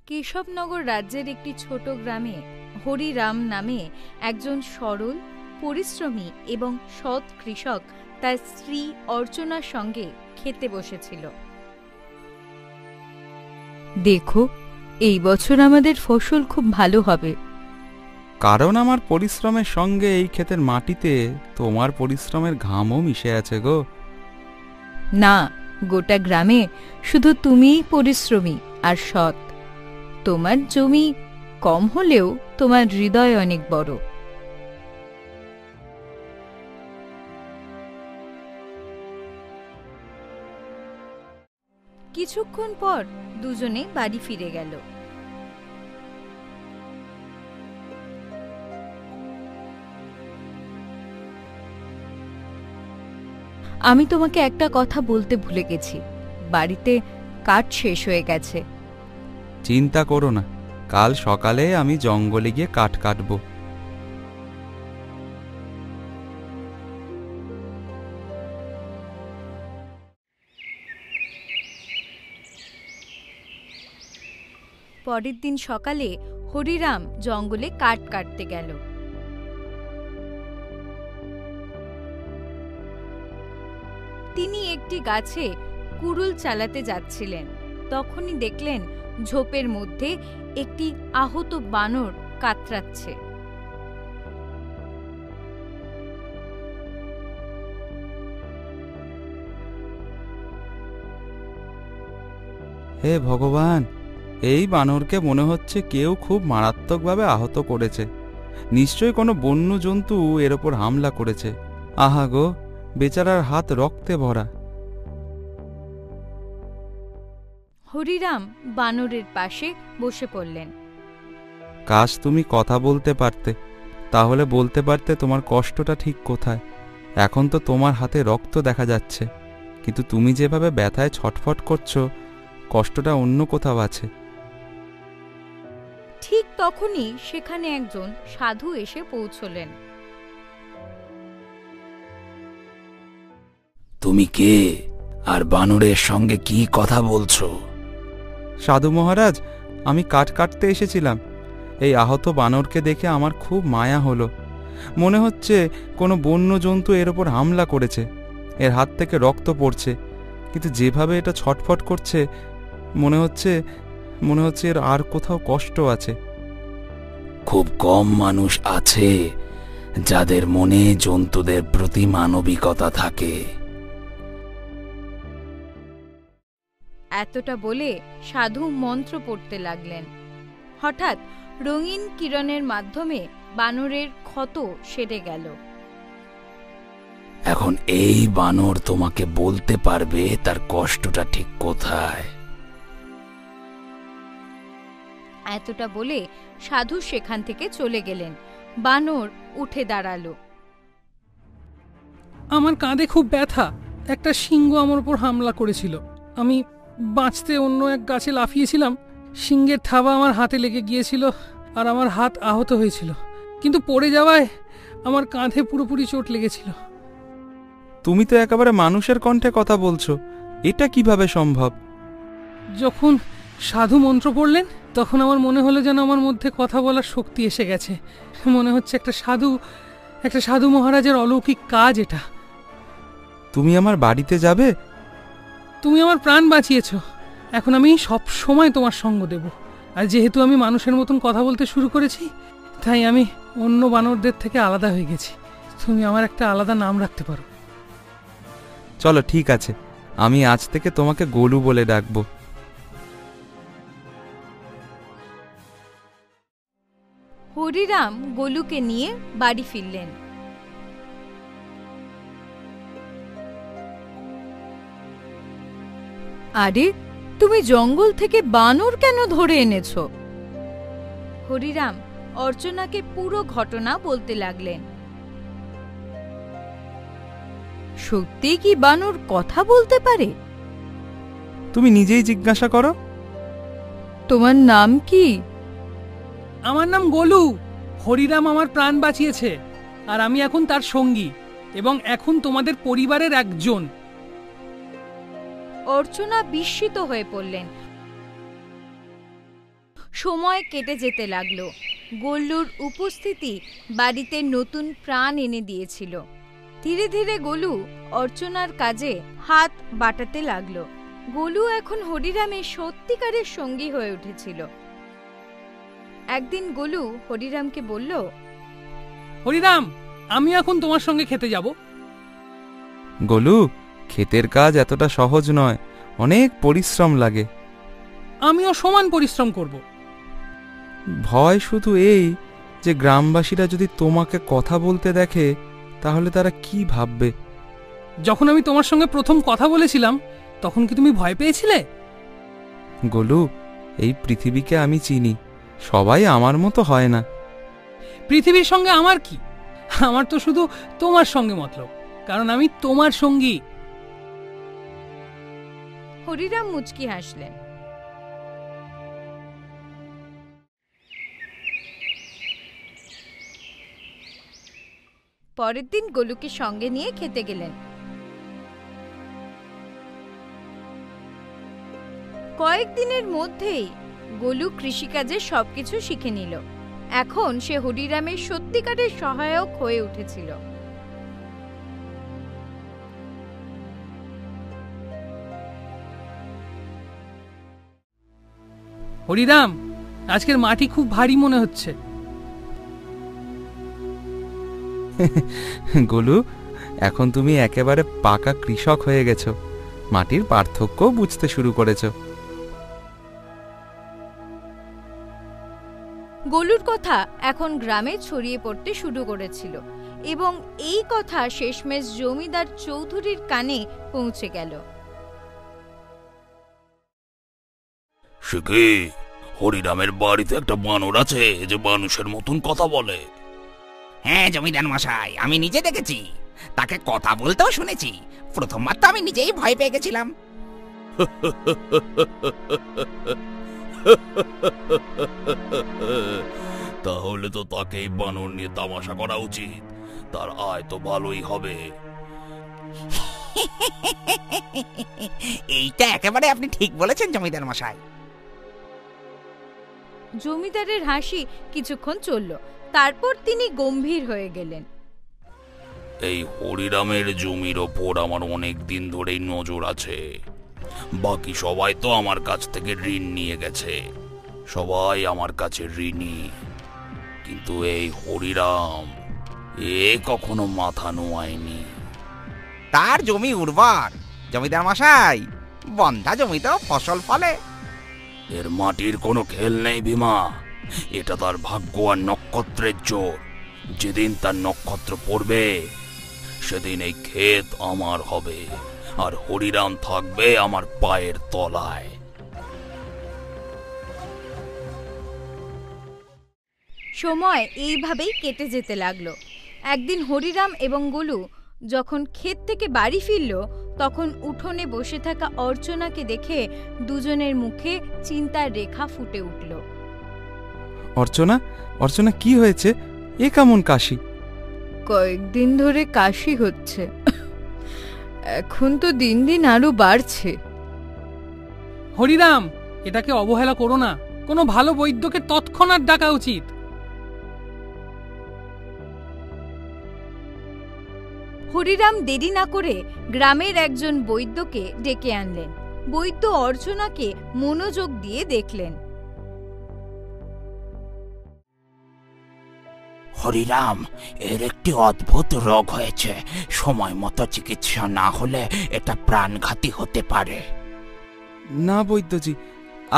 কেশবনগর রাজ্যের একটি ছোট গ্রামে হরিরাম নামে একজন সরল, পরিশ্রমী এবং সৎ কৃষক তার স্ত্রী অর্চনার সঙ্গে খেতে বসেছিল। দেখো, এই বছর আমাদের ফসল খুব ভালো হবে। কারণ আমার পরিশ্রমের সঙ্গে এই ক্ষেতের মাটিতে তোমার পরিশ্রমের ঘামও মিশে আছে গো। না, গোটা গ্রামে শুধু তুমিই পরিশ্রমী আর সৎ। তোমার জমি কম হলেও তোমার হৃদয় অনেক বড়। কিছুক্ষণ পর দুজনে বাড়ি ফিরে গেল। আমি তোমাকে একটা কথা বলতে ভুলে গেছি, বাড়িতে কাঠ শেষ হয়ে গেছে। চিন্তা করো না, কাল সকালে আমি জঙ্গলে গিয়ে কাঠ কাটব। পরের দিন সকালে হরিরাম জঙ্গলে কাঠ কাটতে গেল। তিনি একটি গাছে কুড়ুল চালাতে যাচ্ছিলেন, তখনই দেখলেন ঝোপের মধ্যে একটি আহত বানর কাতরাচ্ছে। হে ভগবান, এই বানরকে মনে হচ্ছে কেউ খুব মারাত্মকভাবে আহত করেছে। নিশ্চয়ই কোনো বন্য জন্তু এর ওপর হামলা করেছে। আহা গো, বেচারার হাত রক্তে ভরা। হরিরাম বানরের পাশে বসে পড়লেন। কাশ তুমি কথা বলতে পারতে, তাহলে বলতে পারতে তোমার কষ্টটা ঠিক কোথায়। এখন তো তোমার হাতে রক্ত দেখা যাচ্ছে, কিন্তু তুমি যেভাবে ব্যথায় ছটফট করছো, কষ্টটা অন্য কোথাও আছে। ঠিক তখনই সেখানে একজন সাধু এসে পৌঁছলেন। তুমি কে আর বানরের সঙ্গে কি কথা বলছো? সাধু মহারাজ, আমি কাঠ কাটতে এসেছিলাম। এই আহত বানরকে দেখে আমার খুব মায়া হলো। মনে হচ্ছে কোনো বন্য জন্তু এর ওপর হামলা করেছে। এর হাত থেকে রক্ত পড়ছে, কিন্তু যেভাবে এটা ছটফট করছে মনে হচ্ছে এর আর কোথাও কষ্ট আছে। খুব কম মানুষ আছে যাদের মনে জন্তুদের প্রতি মানবিকতা থাকে। এতটা বলে সাধু মন্ত্র পড়তে লাগলেন। হঠাৎ রঙিন কিরণের মাধ্যমে বানরের ক্ষত সেরে গেল। এখন এই বানর তোমাকে বলতে পারবে তার কষ্টটা ঠিক কোথায়। এতটা বলে সাধু সেখান থেকে চলে গেলেন। বানর উঠে দাঁড়ালো। আমার কাঁধে খুব ব্যথা। একটা সিংহ আমার উপর হামলা করেছিল। আমি বাঁচতে অন্য এক গাছে লাফিয়েছিলাম। সিংহের থাবা আমার হাতে লেগে গিয়েছিল আর আমার হাত আহত হয়েছিল, কিন্তু পড়ে যাওয়ায় আমার কাঁধে পুরোপুরি চোট লেগেছিল। তুমি তো একেবারে মানুষের কণ্ঠে কথা বলছো, এটা কিভাবে সম্ভব? যখন সাধু মন্ত্র পড়লেন তখন আমার মনে হলো যেন আমার মধ্যে কথা বলার শক্তি এসে গেছে। মনে হচ্ছে একটা সাধু মহারাজের অলৌকিক কাজ এটা। তুমি আমার বাড়িতে যাবে? তুমি আমার প্রাণ বাঁচিয়েছ, এখন আমি সব সময় তোমার সঙ্গ দেব। আর যেহেতু আমি মানুষের মতন কথা বলতে শুরু করেছি, তাই আমি অন্য বানরদের থেকে আলাদা হয়ে গেছি। তুমি আমার একটা আলাদা নাম রাখতে পারো। চলো, ঠিক আছে, আমি আজ থেকে তোমাকে গোলু বলে ডাকবো। হরিরাম গোলুকে নিয়ে বাড়ি ফিরলেন। আরে, তুমি জঙ্গল থেকে বানর কেন ধরে এনেছো? হরিরাম অর্চনাকে পুরো ঘটনা বলতে লাগলেন। সত্যি কি বানর কথা বলতে পারে? তুমি নিজেই জিজ্ঞাসা করো। তোমার নাম কি? আমার নাম গোলু। হরিরাম আমার প্রাণ বাঁচিয়েছে আর আমি এখন তার সঙ্গী এবং এখন তোমাদের পরিবারের একজন। অর্চনা বিস্মিত হয়ে পড়লেন। সময় কেটে যেতে লাগলো। গোল্লুর উপস্থিতি বাড়িতে নতুন প্রাণ এনে দিয়েছিল। ধীরে ধীরে গোলু অর্চনার কাজে হাত বাটাতে লাগলো। গোলু এখন হরিরামের সত্যিকারের সঙ্গী হয়ে উঠেছিল। একদিন গোলু হরিরামকে বলল, হরিরাম, আমি এখন তোমার সঙ্গে খেতে যাব। গোলু, ক্ষেতের কাজ এতটা সহজ নয়, অনেক পরিশ্রম লাগে। আমিও সমান পরিশ্রম করব। ভয় শুধু এই যে গ্রামবাসীরা যদি তোমাকে কথা বলতে দেখে তাহলে তারা কি ভাববে। যখন আমি তোমার সঙ্গে প্রথম কথা বলেছিলাম তখন কি তুমি ভয় পেয়েছিলে? গোলু, এই পৃথিবীকে আমি চিনি, সবাই আমার মতো হয় না। পৃথিবীর সঙ্গে আমার কি? আমার তো শুধু তোমার সঙ্গে মতলব, কারণ আমি তোমার সঙ্গী। হরিরাম মুচকি হাসলেন। পরের দিন গোলুকে সঙ্গে নিয়ে খেতে গেলেন। কয়েকদিনের মধ্যেই গোলু কৃষিকাজে সবকিছু শিখে নিল। এখন সে হরিরামের সত্যিকারের সহায়ক হয়ে উঠেছিল। হরিরাম, আজকের মাটি খুব ভারী মনে হচ্ছে। গোলু, এখন তুমি একেবারে পাকা কৃষক হয়ে গেছো, মাটির পার্থক্য বুঝতে শুরু করেছো। গোলুর কথা এখন গ্রামে ছড়িয়ে পড়তে শুরু করেছিল এবং এই কথা শেষমেশ জমিদার চৌধুরীর কানে পৌঁছে গেল। সে হরিরামের বাড়িতে একটা বানর আছে যে মানুষের মতন কথা বলে। হ্যাঁ জমিদার মশাই, আমি নিজে দেখেছি, তাকে কথা বলতেও শুনেছি। প্রথমবার তো আমি নিজেই ভয় পেয়ে গেছিলাম। তাহলে তো তাকেই বানর নিয়ে তামাশা করা উচিত, তার আয় তো ভালোই হবে। এইটা একেবারে আপনি ঠিক বলেছেন জমিদার মশাই। জমিদারের হাসি কিছুক্ষণ চলল, তারপর তিনি গম্ভীর হয়ে গেলেন। এই হরিরামের জমির ওপর আমার অনেক দিন ধরেই নজর আছে। বাকি সবাই তো আমার কাছ থেকে ঋণ নিয়ে গেছে, সবাই আমার কাছে ঋণী, কিন্তু এই হরিরাম কখনো মাথা নোয়ায়নি। তার জমি উর্বর জমিদার মশাই, বন্ধা জমিতেও ফসল ফলে। এর মাটির কোনো খেল নেই ভীমা, এটা তার ভাগ্য আর নক্ষত্রের জোর। যেদিন তার নক্ষত্র পড়বে সেদিন এই ক্ষেত আমার হবে, আর হরিরাম থাকবে আমার পায়ের তলায়। সময় এইভাবেই কেটে যেতে লাগলো। একদিন হরিরাম এবং গোলু যখন ক্ষেত থেকে বাড়ি ফিরল, তখন উঠোনে বসে থাকা অর্চনাকে দেখে দুজনের মুখে চিন্তার রেখা ফুটে উঠল। অর্চনা, অর্চনা, কি হয়েছে? এ কেমন কাশি? কয়েকদিন ধরে কাশি হচ্ছে, এখন তো দিন দিন আরো বাড়ছে। হরিরাম, এটাকে অবহেলা করো না, কোনো ভালো বৈদ্যকে তৎক্ষণাৎ ডাকা উচিত। হরিরাম দেরি না করে গ্রামের একজন বৈদ্যকে ডেকে আনলেন। বৈদ্য অর্চনাকে মনোযোগ দিয়ে দেখলেন। হরিরাম, এর একটি অদ্ভুত রোগ হয়েছে। সময় মতো চিকিৎসা না হলে এটা প্রাণঘাতী হতে পারে। না বৈদ্যজি,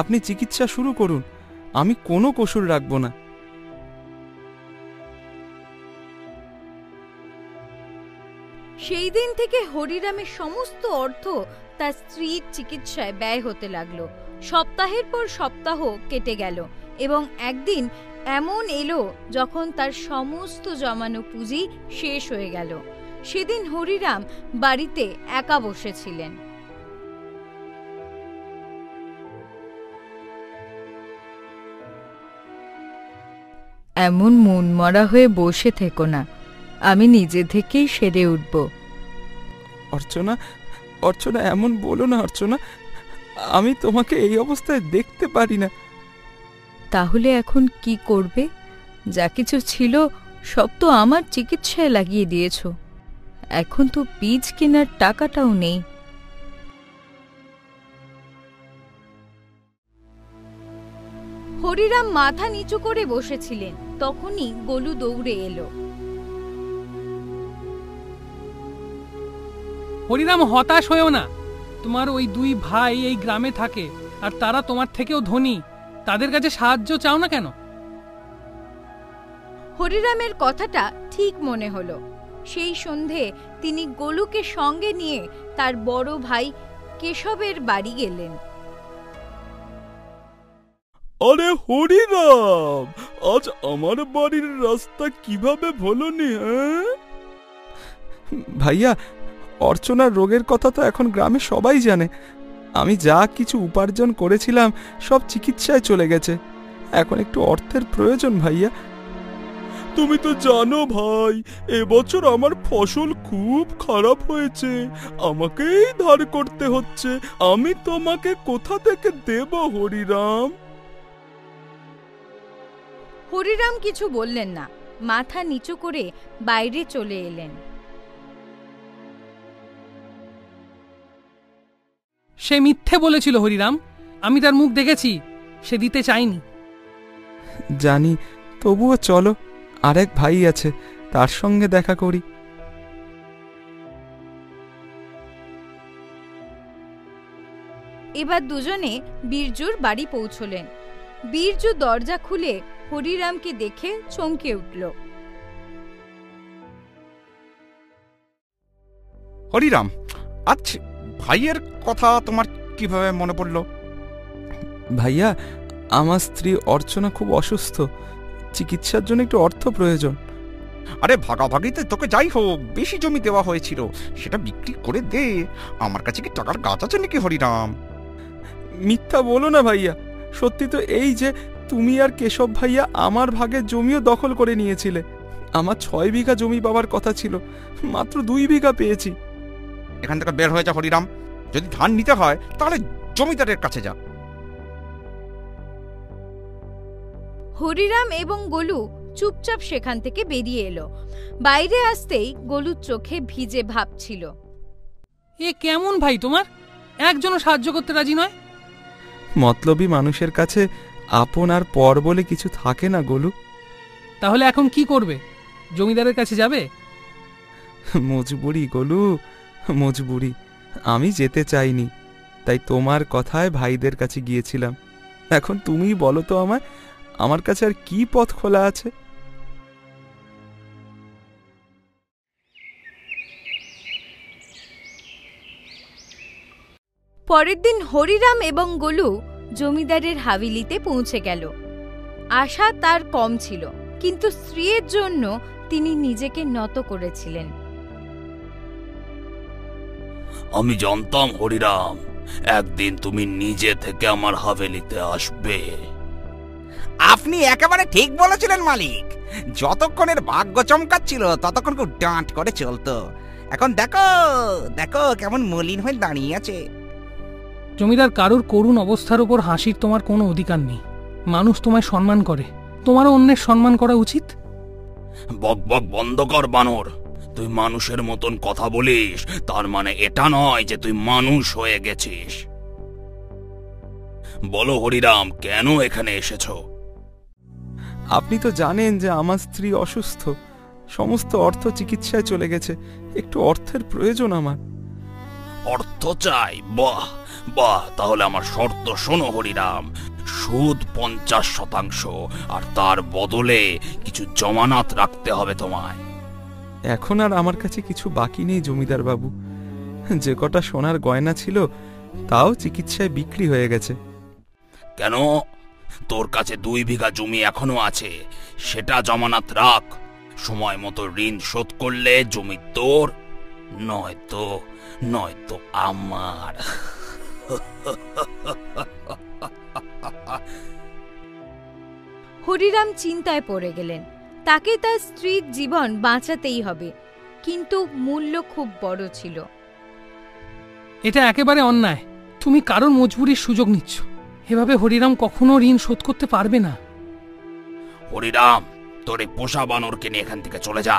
আপনি চিকিৎসা শুরু করুন, আমি কোনো কসুর রাখব না। সেই দিন থেকে হরিরামের সমস্ত অর্থ তার স্ত্রীর চিকিৎসায় ব্যয় হতে লাগলো। সপ্তাহের পর সপ্তাহ কেটে গেল এবং একদিন এমন এলো যখন তার সমস্ত জমানো পুঁজি শেষ হয়ে গেল। সেদিন হরিরাম বাড়িতে একা বসেছিলেন। এমন মনমরা হয়ে বসে থেকো না, আমি নিজে থেকেই সেরে উঠব। অর্চনা, অর্চনা, এমন বলো না অর্চনা, আমি তোমাকে এই অবস্থায় দেখতে পারি না। তাহলে এখন কি করবে? যা কিছু ছিল সব তো আমার চিকিৎসায় লাগিয়ে দিয়েছ। এখন তো বীজ কেনার টাকাটাও নেই। হরিরাম মাথা নিচু করে বসেছিলেন, তখনই গোলু দৌড়ে এলো। হরিরাম, হতাশ হয়েও না। তোমার ওই 2 ভাই এই গ্রামে থাকে, আর তারা তোমার থেকেও ধনী। তাদের কাছে সাহায্য চাও না কেন? হরিরামের কথাটা ঠিক মনে হলো। সেই সন্ধে তিনি গোলুকে সঙ্গে নিয়ে তার বড় ভাই কেশবের বাড়ি গেলেন। আরে হরিরাম, আজ আমার বাড়ির রাস্তা কিভাবে ভোলনি? ভাইয়া, অর্চনার রোগের কথা তো এখন গ্রামে সবাই জানে। আমি যা কিছু উপার্জন করেছিলাম সব চিকিৎসায় চলে গেছে। এখন একটু অর্থের প্রয়োজন ভাইয়া। তুমি তো জানো ভাই, এবছর আমার ফসল খুব খারাপ হয়েছে, আমাকেই ধার করতে হচ্ছে। আমি তোমাকে কোথা থেকে দেব হরিরাম? হরিরাম কিছু বললেন না, মাথা নিচু করে বাইরে চলে এলেন। সে মিথ্যে বলেছিল হরিরাম, আমি তার মুখ দেখেছি, সে দিতে চায়নি। জানি, তবুও চলো, আরেক ভাই আছে, তার সঙ্গে দেখা করি। এবার দুজনে বীরজুর বাড়ি পৌঁছলেন। বীরজু দরজা খুলে হরিরামকে দেখে চমকে উঠল। হরিরাম, আজ ভাইয়ের কথা তোমার কিভাবে মনে পড়ল? ভাইয়া, আমার স্ত্রী অর্চনা খুব অসুস্থ, চিকিৎসার জন্য একটু অর্থ প্রয়োজন। আরে ভাগাভাগিতে তোকে যাই হোক বেশি জমি দেওয়া হয়েছিল, সেটা বিক্রি করে দে। আমার কাছে কি টাকার গাছ আছে নাকি হরিরাম? মিথ্যা বলো না ভাইয়া, সত্যি তো এই যে তুমি আর কেশব ভাইয়া আমার ভাগের জমিও দখল করে নিয়েছিলে। আমার 6 বিঘা জমি পাওয়ার কথা ছিল, মাত্র 2 বিঘা পেয়েছি। এখান থেকে বের হয়ে যা হরিরাম, যদি ধান নিতে হয় তাহলে জমিদারের কাছে যা। হরিরাম এবং গোলু চুপচাপ সেখান থেকে বেরিয়ে এলো। বাইরে আসতেই গোলুর চোখে ভিজে ভাব ছিল। এ কেমন ভাই তোমার? একজনও সাহায্য করতে রাজি নয়। মতলবী মানুষের কাছে আপন আর পর বলে কিছু থাকে না গোলু। তাহলে এখন কি করবে? জমিদারের কাছে যাবে? মজবুরি গোলু, মজবুরি। আমি যেতে চাইনি, তাই তোমার কথায় ভাইদের কাছে গিয়েছিলাম। এখন তুমিই বলো তো আমায়, আমার কাছে আর কি পথ খোলা আছে? পরের দিন হরিরাম এবং গোলু জমিদারের হাবিলিতে পৌঁছে গেল। আশা তার কম ছিল, কিন্তু স্ত্রীর জন্য তিনি নিজেকে নত করেছিলেন। আমি জানতাম হরিরাম, একদিন তুমি নিজে থেকে আমার হাভেলিতে আসবে। আপনি একেবারে ঠিক বলেছিলেন মালিক। যতক্ষণের ভাগ্য চমকাচ্ছিল ততক্ষণ খুব ডাঁট করে চলতো। এখন দেখো দেখো কেমন মলিন হয়ে দাঁড়িয়ে আছে। জমিদার, কারুর করুণ অবস্থার উপর হাসির তোমার কোনো অধিকার নেই। মানুষ তোমায় সম্মান করে, তোমারও অন্যের সম্মান করা উচিত। বক বক বন্ধ কর বানর। তুই মানুষের মতন কথা বলিস, তার মানে এটা নয় যে তুই মানুষ হয়ে গেছিস। বলো হরিরাম, কেন এখানে এসেছো? আপনি তো জানেন যে আমার স্ত্রী অসুস্থ, সমস্ত অর্থ চিকিৎসায় চলে গেছে। একটু অর্থের প্রয়োজন আমার। অর্থ চাই? বাহ বাহ, তাহলে আমার শর্ত শোনো হরিরাম। সুদ 50%, আর তার বদলে কিছু জমানত রাখতে হবে তোমায়। এখন আর আমার কাছে কিছু বাকি নেই জমিদার বাবু। যে কটা সোনার গয়না ছিল তাও চিকিৎসায় বিক্রি হয়ে গেছে। কেন? তোর কাছে 2 বিঘা জমি এখনো আছে, সেটা জমানত রাখ। সময় মতো ঋণ শোধ করলে জমি তোর, নয়তো আমার। হরিরাম চিন্তায় পড়ে গেলেন। তাকে তার স্ত্রীর জীবন বাঁচাতেই হবে, কিন্তু মূল্য খুব বড় ছিল। এটা একেবারে অন্যায়। তুমি কারোর মজবুরির সুযোগ নিচ্ছ। এভাবে হরিরাম কখনো ঋণ শোধ করতে পারবে না। হরিরাম, তোর এই পোষা বানরকে নিয়ে এখান থেকে চলে যা,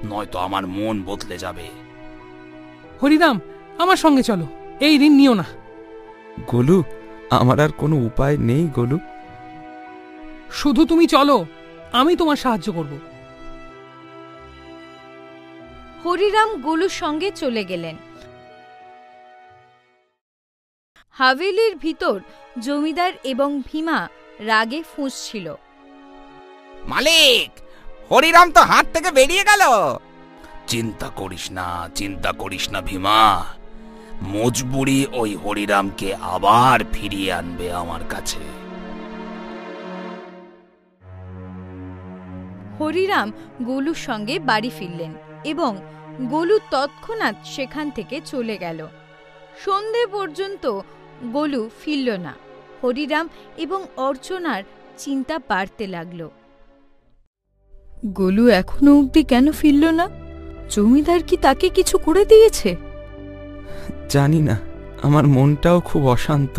নয়তো আমার মন বদলে যাবে। হরিরাম, আমার সঙ্গে চলো, এই ঋণ নিও না। গোলু, আমার আর কোনো উপায় নেই গোলু। শুধু তুমি চলো, আমি তোমার সাহায্য করব। হরিরাম গোলুর সঙ্গে চলে গেলেন। হাভেলির ভিতর জমিদার এবং ভীমা রাগে ফুঁসছিল। মালিক, হরিরাম তো হাত থেকে বেরিয়ে গেল। চিন্তা করিস না ভীমা, মজবুরি ওই হরিরামকে আবার ফিরিয়ে আনবে আমার কাছে। হরিরাম গোলুর সঙ্গে বাড়ি ফিরলেন এবং গোলু তৎক্ষণাৎ সেখান থেকে চলে গেল। সন্ধে পর্যন্ত গোলু ফিরল না। হরিরাম এবং অর্চনার চিন্তা বাড়তে লাগল। গোলু এখনো অবধি কেন ফিরল না? জমিদার কি তাকে কিছু করে দিয়েছে? জানি না, আমার মনটাও খুব অশান্ত।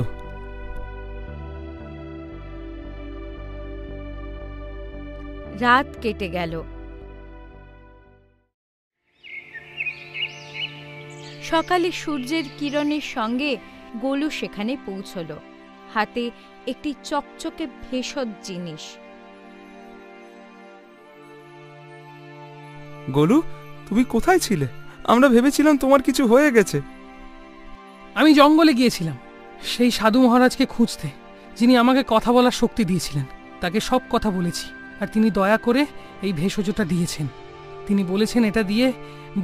রাত কেটে গেল। সকালে সূর্যের কিরণের সঙ্গে গোলু সেখানে পৌঁছল, হাতে একটি চকচকে ভেষজ জিনিস। গোলু, তুমি কোথায় ছিলে? আমরা ভেবেছিলাম তোমার কিছু হয়ে গেছে। আমি জঙ্গলে গিয়েছিলাম সেই সাধু মহারাজকে খুঁজতে, যিনি আমাকে কথা বলার শক্তি দিয়েছিলেন। তাকে সব কথা বলেছি, আর তিনি দয়া করে এই ভেষজটা দিয়েছেন। তিনি বলেছেন এটা দিয়ে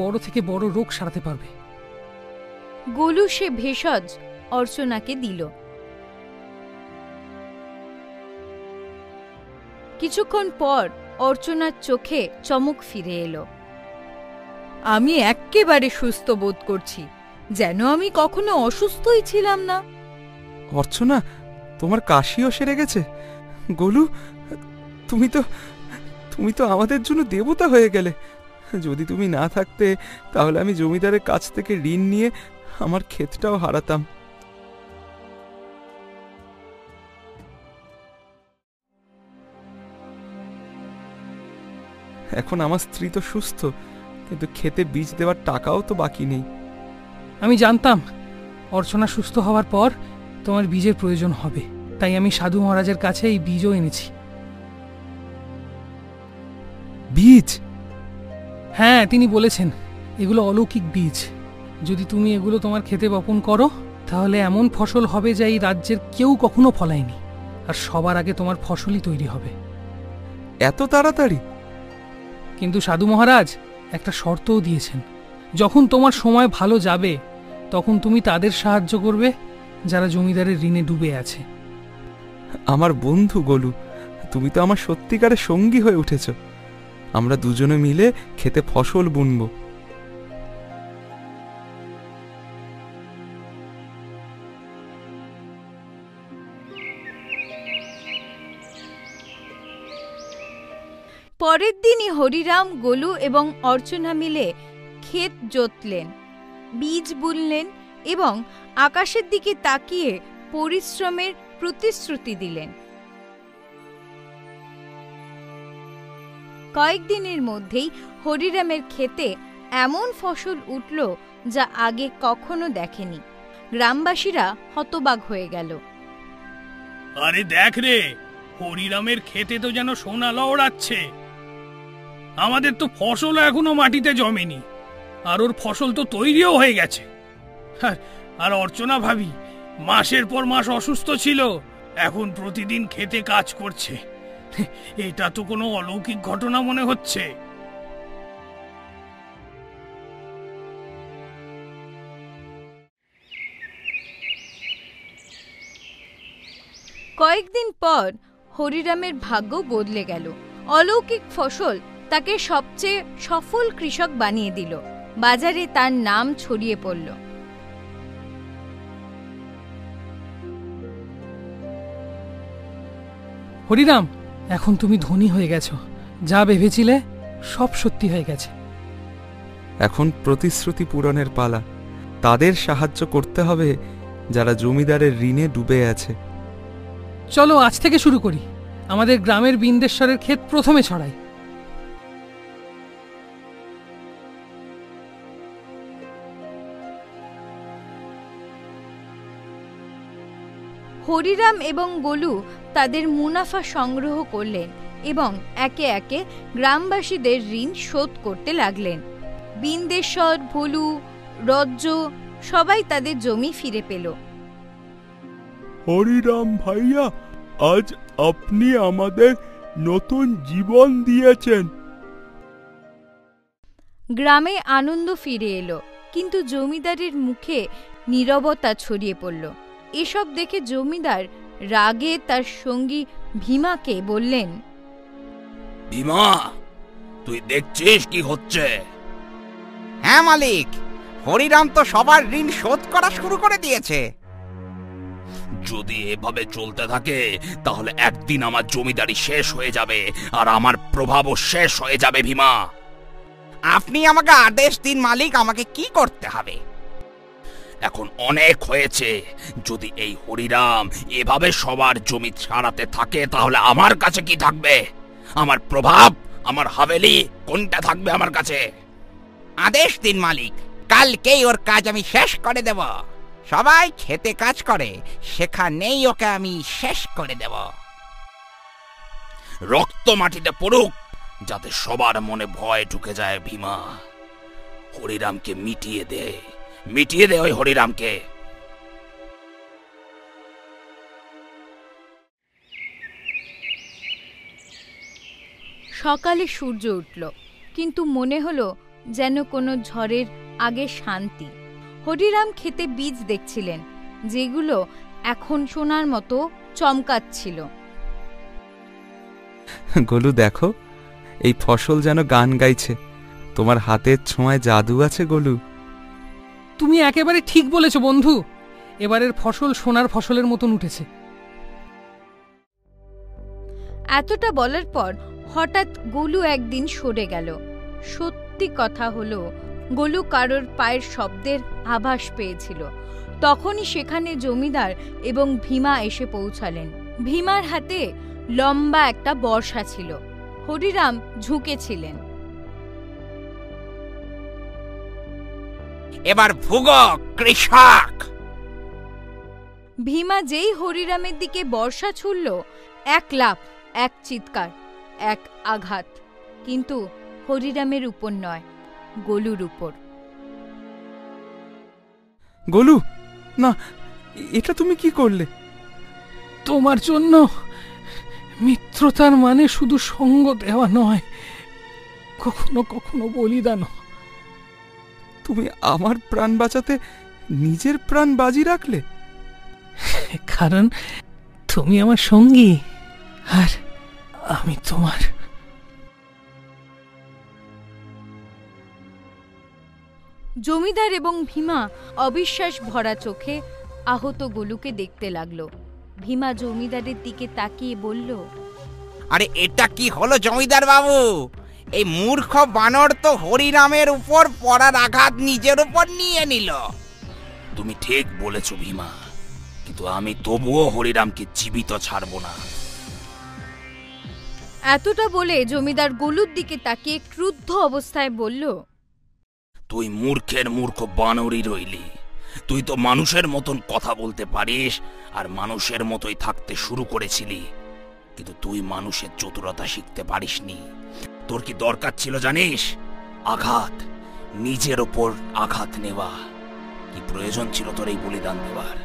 বড় থেকে বড় রোগ সারাতে পারবে। গোলু সে ভেষজ অর্চনাকে দিল। কিছুক্ষণ পর অর্চনার চোখে চমক ফিরে এলো। আমি এক্কেবারে সুস্থ বোধ করছি, যেন আমি কখনো অসুস্থই ছিলাম না। অর্চনা, তোমার কাশিও সেরে গেছে। গোলু, তুমি তো আমাদের জন্য দেবতা হয়ে গেলে। যদি তুমি না থাকতে, তাহলে আমি জমিদারের কাছ থেকে ঋণ নিয়ে আমার ক্ষেতটাও হারাতাম। এখন আমার স্ত্রী তো সুস্থ, কিন্তু ক্ষেতে বীজ দেওয়ার টাকাও তো বাকি নেই। আমি জানতাম অর্চনা সুস্থ হওয়ার পর তোমার বীজের প্রয়োজন হবে, তাই আমি সাধু মহারাজের কাছে এই বীজও এনেছি। বীজ? হ্যাঁ, তিনি বলেছেন এগুলো অলৌকিক বীজ। যদি তুমি এগুলো তোমার ক্ষেতে বপন করো, তাহলে এমন ফসল হবে যা এই রাজ্যের কেউ কখনো ফলায়নি, আর সবার আগে তোমার ফসলই তৈরি হবে। এত তাড়াতাড়ি? কিন্তু সাধু মহারাজ একটা শর্তও দিয়েছেন। যখন তোমার সময় ভালো যাবে, তখন তুমি তাদের সাহায্য করবে যারা জমিদারের ঋণে ডুবে আছে। আমার বন্ধু গোলু, তুমি তো আমার সত্যিকারের সঙ্গী হয়ে উঠেছ। আমরা দুজনে মিলে খেতে ফসল বুনব। পরের দিনই হরিরাম, গোলু এবং অর্চনা মিলে ক্ষেত জোতলেন, বীজ বুনলেন এবং আকাশের দিকে তাকিয়ে পরিশ্রমের প্রতিশ্রুতি দিলেন। কয়েকদিনের মধ্যেই হরিরামের ক্ষেতে এমন ফসল উঠল যা আগে কখনো দেখেনি। গ্রামবাসীরা হতবাক হয়ে গেল। আরে দেখ রে, হরিরামের ক্ষেতে তো যেন সোনা লওড়াচ্ছে। আমাদের তো ফসল এখনো মাটিতে জমেনি, আর ওর ফসল তো তৈরিও হয়ে গেছে। আর অর্চনা ভাবি মাসের পর মাস অসুস্থ ছিল, এখন প্রতিদিন খেতে কাজ করছে। এটা তো কোনো অলৌকিক ঘটনা মনে হচ্ছে। কয়েকদিন পর হরিরামের ভাগ্য বদলে গেল। অলৌকিক ফসল তাকে সবচেয়ে সফল কৃষক বানিয়ে দিল। বাজারে তার নাম ছড়িয়ে পড়ল। হরিরাম, এখন তুমি ধনী হয়ে গেছো। যা ভেবেছিলে সব সত্যি হয়ে গেছে। এখন প্রতিশ্রুতি পূরণের পালা। তাদের সাহায্য করতে হবে যারা জমিদারের ঋণে ডুবে আছে। চলো আজ থেকে শুরু করি। আমাদের গ্রামের বিন্দেশ্বরের ক্ষেত প্রথমে ছড়াই। হরিরাম এবং গোলু তাদের মুনাফা সংগ্রহ করলেন এবং একে একে গ্রামবাসীদের ঋণ শোধ করতে লাগলেন। বিন্দেশ্বর, ভোলু, রজ্জ সবাই তাদের জমি ফিরে পেল। হরিরাম ভাইয়া, আজ আপনি আমাদের নতুন জীবন দিয়েছেন। গ্রামে আনন্দ ফিরে এলো, কিন্তু জমিদারের মুখে নীরবতা ছড়িয়ে পড়ল। এসব দেখে জমিদার রাগে তার সঙ্গী ভীমাকে বললেন, ভীমা, তুই দেখছিস কি হচ্ছে? হ্যাঁ মালিক, হরিরাম তো সবার ঋণ শোধ করা শুরু করে দিয়েছে। যদি এভাবে চলতে থাকে তাহলে একদিন আমার জমিদারি শেষ হয়ে যাবে আর আমার প্রভাবও শেষ হয়ে যাবে। ভীমা, আপনি আমাকে আদেশ দিন মালিক, আমাকে কি করতে হবে? এখন অনেক হয়েছে। যদি এই হরিরাম এভাবে সবার জমি ছাড়াতে থাকে তাহলে আমার কাছে কি থাকবে? আমার প্রভাব, আমার হাভেলি কোনটা থাকবে আমার কাছে? আদেশ দিন মালিক, কালকেই ওর কাজ আমি শেষ করে দেব। সবাই খেতে কাজ করে, সেখানেই ওকে আমি শেষ করে দেব। রক্ত মাটিতে পড়ুক, যাতে সবার মনে ভয় ঢুকে যায়। ভীমা, হরিরামকে মিটিয়ে দে, মিটিয়ে দে ওই হরিরামকে। সকালে সূর্য উঠল, কিন্তু মনে হলো যেন কোনো ঝড়ের আগে শান্তি। হরিরাম খেতে বীজ দেখছিলেন, যেগুলো এখন সোনার মতো চমকাচ্ছিল। গোলু দেখো, এই ফসল যেন গান গাইছে। তোমার হাতের ছোঁয়ায় জাদু আছে গোলু। তুমি একেবারে ঠিক বলেছ বন্ধু। এবারের ফসল সোনার ফসলের মতন উঠেছে। এতটা বলার পর হঠাৎ গোলু একদিন সরে গেল। সত্যি কথা হলো, গোলু কারোর পায়ের শব্দের আভাস পেয়েছিল। তখনই সেখানে জমিদার এবং ভীমা এসে পৌঁছালেন। ভীমার হাতে লম্বা একটা বর্শা ছিল। হরিরাম ঝুঁকেছিলেন। এবার ভুগো কৃষক। ভীমা যেই হরিরামের দিকে বর্শা ছুড়ল, এক লাফ, এক চিৎকার, এক আঘাত, কিন্তু হরিরামের উপর নয়, গোলুর উপর। গোলু, না, এটা তুমি কি করলে? তোমার জন্য মিত্রতার মানে শুধু সঙ্গ দেওয়া নয়, কখনো কখনো বলিদানও। তুমি আমার প্রাণ বাঁচাতে নিজের প্রাণ বাজি রাখলে? কারণ তুমি আমার সঙ্গী আর আমি তোমার। জমিদার এবং ভীমা অবিশ্বাস ভরা চোখে আহত গোলুকে দেখতে লাগলো। ভীমা জমিদারের দিকে তাকিয়ে বলল, আরে এটা কি হলো জমিদার বাবু? এই মূর্খ বানর তো হরিরামের উপর পড়ার আঘাত নিজের উপর নিয়ে নিল। তুমি ঠিক বলেছ ভীমা, কিন্তু আমি তবুও হরিরামকে জীবিত ছাড়ব না। এতটা বলে জমিদার গোলুর দিকে তাকিয়ে ক্রুদ্ধ অবস্থায় বলল, তুই মূর্খের মূর্খ বানরই রইলি। তুই তো মানুষের মতন কথা বলতে পারিস আর মানুষের মতোই থাকতে শুরু করেছিলি, কিন্তু তুই মানুষের চতুরতা শিখতে পারিসনি। তোর কি দরকার ছিল জানিস? আঘাত, নিজের ওপর আঘাত নেওয়া। কি প্রয়োজন ছিল তোর এই বলিদান দেওয়ার?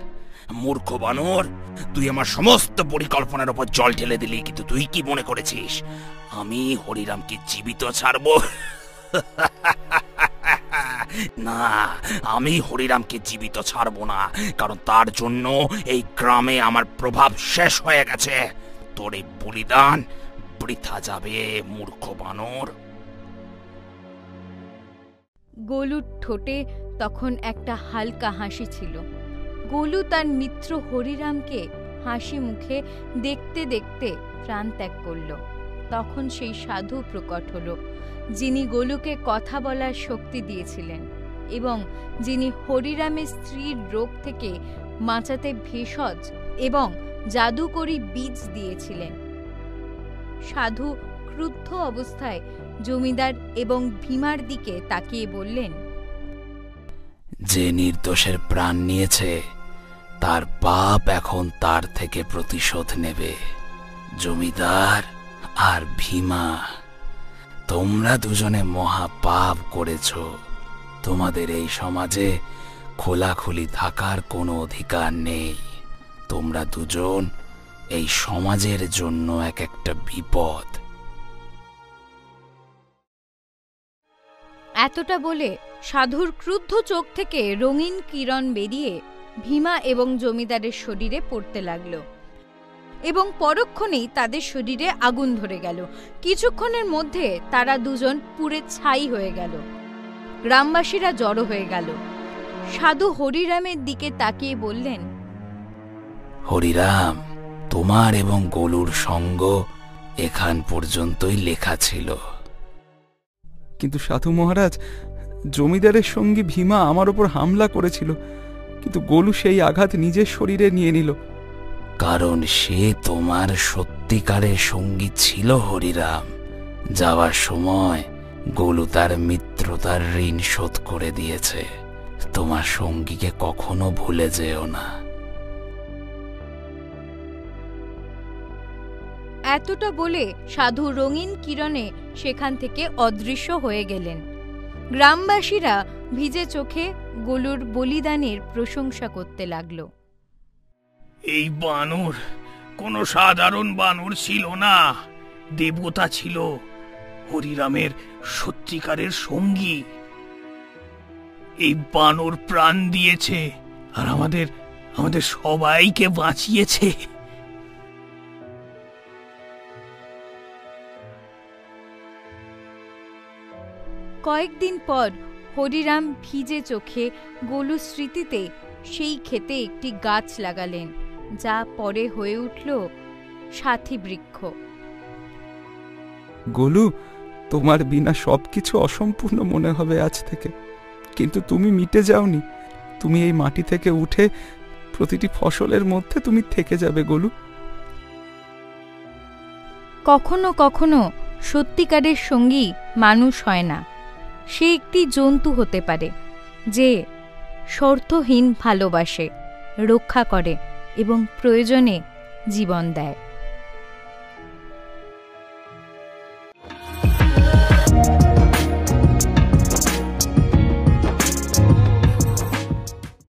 মূর্খ বানর, তুই আমার সমস্ত পরিকল্পনার উপর জল ঢেলে দিলি, কিন্তু তুই কি মনে করেছিস আমি হরিরামকে জীবিত ছাড়ব? না, আমি হরিরামকে জীবিত ছাড়ব না, কারণ তার জন্য এই গ্রামে আমার প্রভাব শেষ হয়ে গেছে। তোর এই বলিদান বৃথা যাবে মূর্খ বানর। গোলুর ঠোঁটে তখন একটা হালকা হাসি ছিল। গোলু তার মিত্র হরিরামকে হাসি মুখে দেখতে দেখতে প্রাণ ত্যাগ করল। তখন সেই সাধু প্রকট হল, যিনি গোলুকে কথা বলার শক্তি দিয়েছিলেন এবং যিনি হরিরামের স্ত্রীর রোগ থেকে বাঁচাতে ভেষজ এবং জাদুকরী বীজ দিয়েছিলেন। সাধু ক্রুদ্ধ অবস্থায় জমিদার এবং ভীমার দিকে তাকিয়ে বললেন, যে নির্দোষের প্রাণ নিয়েছে তার পাপ এখন তার থেকে প্রতিশোধ নেবে। জমিদার আর ভীমা, তোমরা দুজনে মহা পাপ করেছ। তোমাদের এই সমাজে খোলাখুলি থাকার কোনো অধিকার নেই। তোমরা দুজন এই সমাজের জন্য এক একটা বিপদ। এতটা বলে সাধুর ক্রুদ্ধ চোখ থেকে রঙিন কিরণ বেরিয়ে ভীমা এবং জমিদারের শরীরে পড়তে লাগলো এবং পরক্ষণেই তাদের শরীরে আগুন ধরে গেল। কিছুক্ষণের মধ্যে তারা দুজন পুড়ে ছাই হয়ে গেল। গ্রামবাসীরা জড়ো হয়ে গেল। সাধু হরিরামের দিকে তাকিয়ে বললেন, হরিরাম, তোমার এবং গোলুর সঙ্গ এখান পর্যন্তই লেখা ছিল। কিন্তু সাধু মহারাজ, জমিদারের সঙ্গী ভীমা আমার ওপর হামলা করেছিল, কিন্তু গোলু সেই আঘাত নিজের শরীরে নিয়ে নিল। কারণ সে তোমার সত্যিকারের সঙ্গী ছিল হরিরাম। যাওয়ার সময় গোলু তার মিত্রতার ঋণ শোধ করে দিয়েছে। তোমার সঙ্গীকে কখনো ভুলে যেও না। এতটা বলে সাধু রঙিন কিরণে সেখান থেকে অদৃশ্য হয়ে গেলেন। গ্রামবাসীরা ভিজে চোখে গোলুর বলিদানের প্রশংসা করতে লাগল। এই বানর কোনো সাধারণ বানর ছিল না, দেবতা ছিল, হরিরামের সত্যিকারের সঙ্গী। এই বানর প্রাণ দিয়েছে আর আমাদের সবাইকে বাঁচিয়েছে। কয়েকদিন পর হরিরাম ভিজে চোখে গোলু স্মৃতিতে সেই ক্ষেতে একটি গাছ লাগালেন, যা পরে হয়ে উঠল সাথী বৃক্ষ। গোলু, তোমার বিনা সবকিছু অসম্পূর্ণ মনে হবে আজ থেকে, কিন্তু তুমি মিটে যাওনি। তুমি এই মাটি থেকে উঠে প্রতিটি ফসলের মধ্যে তুমি থেকে যাবে গোলু। কখনো কখনো সত্যিকারের সঙ্গী মানুষ হয় না, সে একটি জন্তু হতে পারে যে শর্তহীন ভালোবাসে, রক্ষা করে এবং প্রয়োজনে জীবন দেয়।